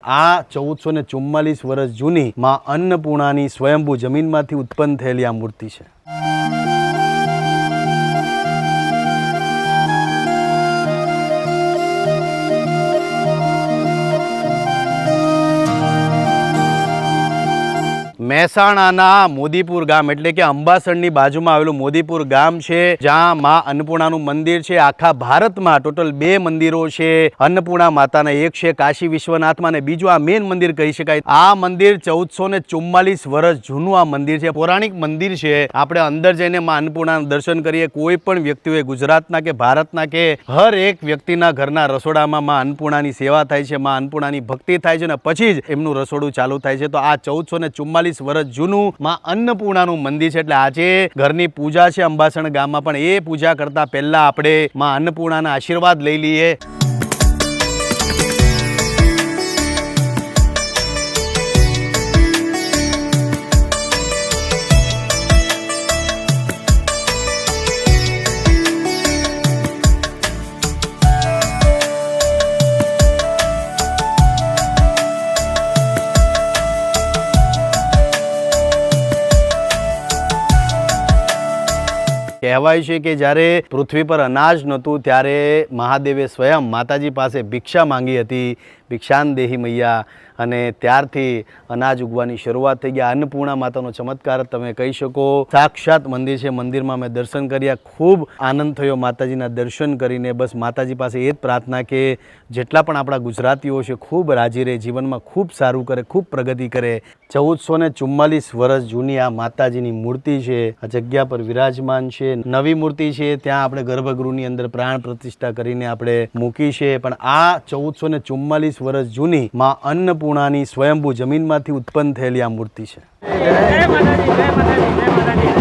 આ 1444 વર્ષ જૂની માં અન્નપૂર્ણાની સ્વયંભૂ જમીનમાંથી ઉત્પન્ન થયેલી આ મૂર્તિ છે। મહેસાણાના મોદીપુર ગામ એટલે કે અંબાસણની બાજુમાં આવેલું મોદીપુર ગામ છે, જ્યાં માં અન્નપૂર્ણાનું મંદિર છે। આખા ભારતમાં ટોટલ 2 મંદિરો છે અન્નપૂર્ણા માતાના, એક છે કાશી વિશ્વનાથમાં અને બીજું આ મેન મંદિર કહી શકાય। આ મંદિર 1444 વર્ષ જૂનું આ મંદિર છે, પૌરાણિક મંદિર છે। આપણે અંદર જઈને માં અન્નપૂર્ણાના દર્શન કરીએ। કોઈ પણ વ્યક્તિ હોય, ગુજરાતના કે ભારતના કે હર એક વ્યક્તિના ઘરના રસોડામાં માં અન્નપૂર્ણાની સેવા થાય છે, માં અન્નપૂર્ણાની ભક્તિ થાય છે અને પછી જ એમનું રસોડું ચાલુ થાય છે। તો આ 1444 વર્ષ જૂનું માં અન્નપૂર્ણાનું મંદિર છે, એટલે આજે ઘરની પૂજા છે અંબાસણ ગામમાં, પણ એ પૂજા કરતા પહેલા આપણે માં અન્નપૂર્ણાના આશીર્વાદ લઈ લઈએ। કહેવાય છે કે જ્યારે પૃથ્વી પર અનાજ નહોતું ત્યારે મહાદેવે સ્વયં માતાજી પાસે ભિક્ષા માંગી હતી, ભિક્ષાન દેહી મૈયા, અને ત્યારથી અનાજ ઉગવાની શરૂઆત થઈ ગયા। અન્નપૂર્ણા માતાનો ચમત્કાર તમે કહી શકો। સાક્ષાત મંદિર છે, મંદિરમાં મેં દર્શન કર્યા, ખૂબ આનંદ થયો માતાજીના દર્શન કરીને। બસ માતાજી પાસે એ જ પ્રાર્થના કે જેટલા પણ આપણા ગુજરાતીઓ છે ખૂબ રાજી રહે, જીવનમાં ખૂબ સારું કરે, ખૂબ પ્રગતિ કરે। 1444 વર્ષ જૂની આ માતાજીની મૂર્તિ છે, આ જગ્યા પર વિરાજમાન છે। નવી મૂર્તિ છે, ત્યાં આપણે ગર્ભગૃહની અંદર પ્રાણ પ્રતિષ્ઠા કરીને આપણે મૂકી છે, પણ આ 1444 વર્ષ જૂની માં અન્નપૂર્ણાની સ્વયંભૂ જમીનમાંથી ઉત્પન્ન થયેલી આ મૂર્તિ છે। જય માતાજી, જય માતાજી, જય માતાજી।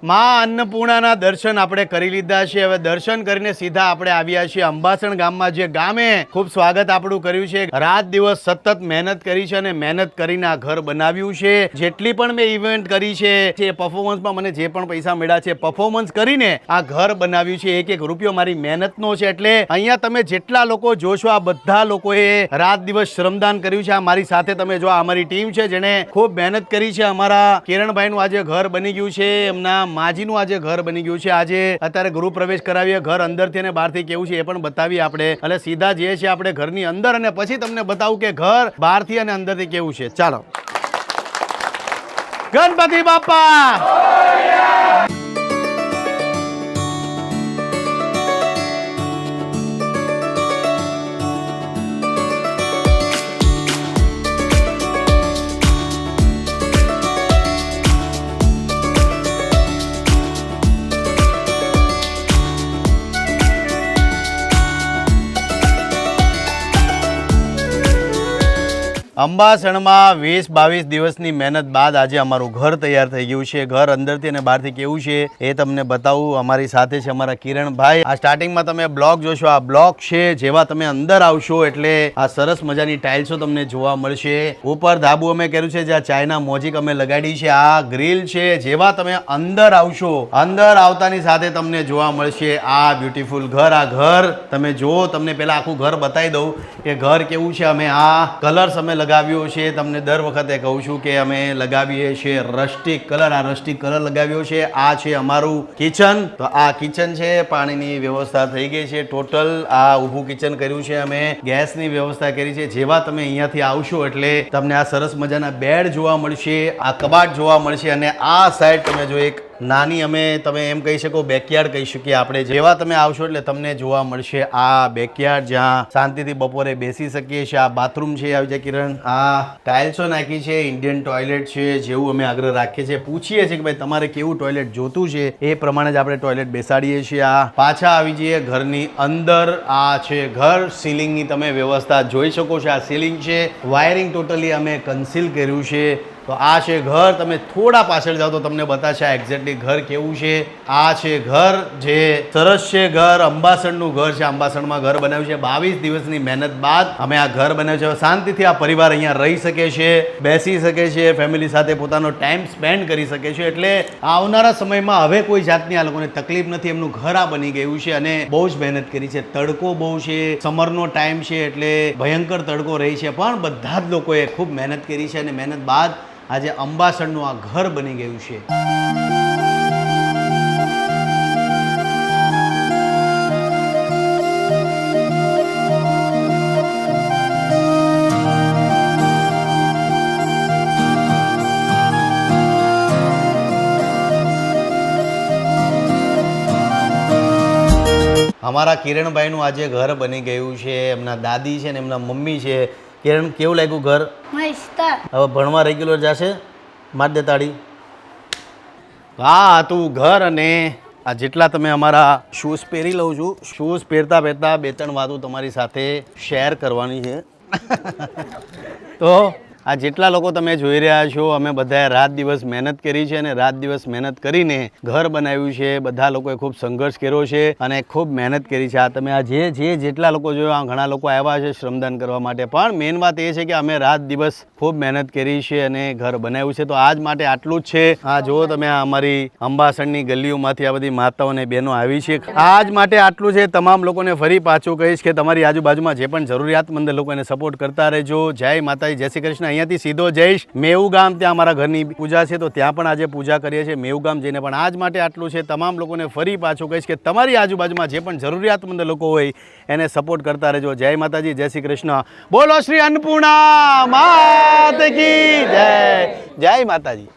માં અન્નપૂર્ણાના દર્શન આપણે કરી લીધા છે। હવે દર્શન કરીને સીધા આપણે આવ્યા છીએ અંબાસણ ગામમાં, જે ગામે ખૂબ સ્વાગત આપણું કર્યું છે। રાત દિવસ સતત મહેનત કરી છે અને મહેનત કરીને આ ઘર બનાવ્યું છે। જેટલી પણ મેં ઇવેન્ટ કરી છે, એ પરફોર્મન્સમાં મને જે પણ પૈસા મળ્યા છે, પરફોર્મન્સ કરીને આ ઘર બનાવ્યું છે। એક એક રૂપિયો મારી મહેનતનો છે, એટલે અહીંયા તમે જેટલા લોકો જોશો આ બધા લોકોએ રાત દિવસ શ્રમદાન કર્યું છે। આ મારી સાથે તમે જો, આ અમારી ટીમ છે જેણે ખૂબ મહેનત કરી છે। અમારા કિરણભાઈનું આજે ઘર બની ગયું છે, એમના માજીનું આજે ઘર બની ગયું છે। આજે અત્યારે ગૃહ પ્રવેશ કરાવીએ, ઘર અંદરથી અને બહારથી કેવું છે એ પણ બતાવીએ આપણે। એટલે સીધા જઈએ છીએ આપણે ઘરની અંદર અને પછી તમને બતાવું કે ઘર બહારથી અને અંદરથી કેવું છે। ચાલો, ગણપતિ બાપા। અંબાસણમાં 20-22 દિવસની મહેનત બાદ આજે અમારું ઘર તૈયાર થઈ ગયું છે। ઘર અંદરથી અને બહારથી કેવું છે એ તમને બતાવું। અમારી સાથે છે અમારા કિરણભાઈ। આ સ્ટાર્ટિંગમાં તમે બ્લોક જોશો, આ બ્લોક છે। જેવા તમે અંદર આવશો એટલે આ સરસ મજાની ટાઇલ્સો તમને જોવા મળશે। ઉપર ધાબુ અમે કર્યું છે, જ્યાં ચાઇના મોજીક અમે લગાડી છે। આ ગ્રીલ છે। જેવા તમે અંદર આવશો, અંદર આવતાની સાથે તમને જોવા મળશે આ બ્યુટીફુલ ઘર। આ ઘર તમે જુઓ, તમને પહેલા આખું ઘર બતાવી દઉં કે ઘર કેવું છે। અમે આ કલર્સ અમે લગાવ્યો છે, તમને દર વખતે કહું છું કે અમે લગાવીએ છીએ રસ્ટિક કલર। આ રસ્ટિક કલર લગાવ્યો છે। આ છે અમારું કિચન। તો આ કિચન છે, પાણીની વ્યવસ્થા થઈ ગઈ છે ટોટલ। આ ઊભું કિચન કર્યું છે અમે, ગેસની વ્યવસ્થા કરી છે। જેવા તમે અહીંયાથી આવશો એટલે તમને આ સરસ મજાના બેડ જોવા મળશે, આ કબાટ જોવા મળશે, અને આ સાઈડ તમે જો એક નાની અમે તમે એમ કહી શકો બેકયાર્ડ કહી શકીએ આપણે। જેવા તમે આવશો એટલે તમને જોવા મળશે આ બેકયાર્ડ, જ્યાં શાંતિથી બપોરે બેસી શકીએ છીએ। આ બાથરૂમ છે, આવી જાય કિરણ। આ ટાઇલ્સો નાખી છે, ઇન્ડિયન ટોયલેટ છે, જેવું અમે આગ્રહ રાખીએ છીએ। પૂછીએ છીએ કે ભાઈ તમારે કેવું ટોયલેટ જોતું છે, એ પ્રમાણે જ આપણે ટોયલેટ બેસાડીએ છીએ। આ પાછા આવી જઈએ ઘરની અંદર। આ છે ઘર, સીલિંગની તમે વ્યવસ્થા જોઈ શકો છો। આ સીલિંગ છે, વાયરિંગ ટોટલી અમે કન્સીલ કર્યું છે। તો આ છે ઘર. તમે થોડા પાછળ જાઓ તો તમને બતાશે આ એક્ઝેક્ટલી ઘર કેવું છે. આ છે ઘર, જે સરસ છે ઘર. અંબાસણનું ઘર છે. અંબાસણમાં ઘર બનાવ્યું છે. 22 દિવસની મહેનત બાદ અમે આ ઘર બનાવ્યું છે. શાંતિથી આ પરિવાર અહીંયા રહી શકે છે, બેસી શકે છે, ફેમિલી સાથે પોતાનો ટાઈમ સ્પેન્ડ કરી શકે છે. એટલે આવનારા સમયમાં હવે કોઈ જાતની આ લોકોને તકલીફ નથી. એમનું ઘર આ બની ગયું છે અને બહુ જ મહેનત કરી છે. તડકો બહુ છે, સમરનો ટાઈમ છે એટલે ભયંકર તડકો રહી છે, પણ બધા જ લોકોએ ખૂબ મહેનત કરી છે અને મહેનત બાદ આજે અંબાસણનું આ ઘર બની ગયું છે. અમારા કિરણભાઈનું આજે ઘર બની ગયું છે. એમના દાદી છે ને એમના મમ્મી છે. કિરણ, કેવું લાગ્યું ઘર? મસ્ત. હવે ભણવા રેગ્યુલર જશે? માર દે તાળી. હા, તું ઘર અને આ જેટલા તમે અમારા શૂઝ પહેરી લઉં છું, શૂઝ પહેરતા પહેરતા 2-3 વાતો તમારી સાથે શેર કરવાની છે. તો આ જેટલા લોકો તમે જોઈ રહ્યા છો, અમે બધાએ રાત દિવસ મહેનત કરી છે અને રાત દિવસ મહેનત કરીને ઘર બનાવ્યું છે. બધા લોકોએ ખૂબ સંઘર્ષ કર્યો છે અને ખૂબ મહેનત કરી છે. આ તમે આ જેટલા લોકો જોયો, આ ઘણા લોકો આવ્યા છે શ્રમદાન કરવા માટે, પણ મેઇન વાત એ છે કે અમે રાત દિવસ ખૂબ મહેનત કરી છે અને ઘર બનાવ્યું છે. તો આજ માટે આટલું જ છે. આ જુઓ તમે, આ અમારી અંબાસણની ગલીઓમાંથી આ બધી માતાઓ અને બહેનો આવી છે. આજ માટે આટલું છે. તમામ લોકોને ફરી પાછું કહીશ કે તમારી આજુબાજુમાં જે પણ જરૂરિયાતમંદ લોકો એને સપોર્ટ કરતા રહેજો. જય માતાજી, જય શ્રી કૃષ્ણ. અહીંયાથી સીધો જઈશ મેઉ ગામ, ત્યાં અમારા ઘરની પૂજા છે, તો ત્યાં પણ આજે પૂજા કરીએ છીએ મેઉ ગામ જઈને. પણ આજ માટે આટલું છે. તમામ લોકોને ફરી પાછું કહીશ કે તમારી આજુબાજુમાં જે પણ જરૂરિયાતમંદ લોકો હોય એને સપોર્ટ કરતા રહેજો. જય માતાજી, જય શ્રી કૃષ્ણ. બોલો શ્રી અન્નપૂર્ણા માત કી જય. જય માતાજી.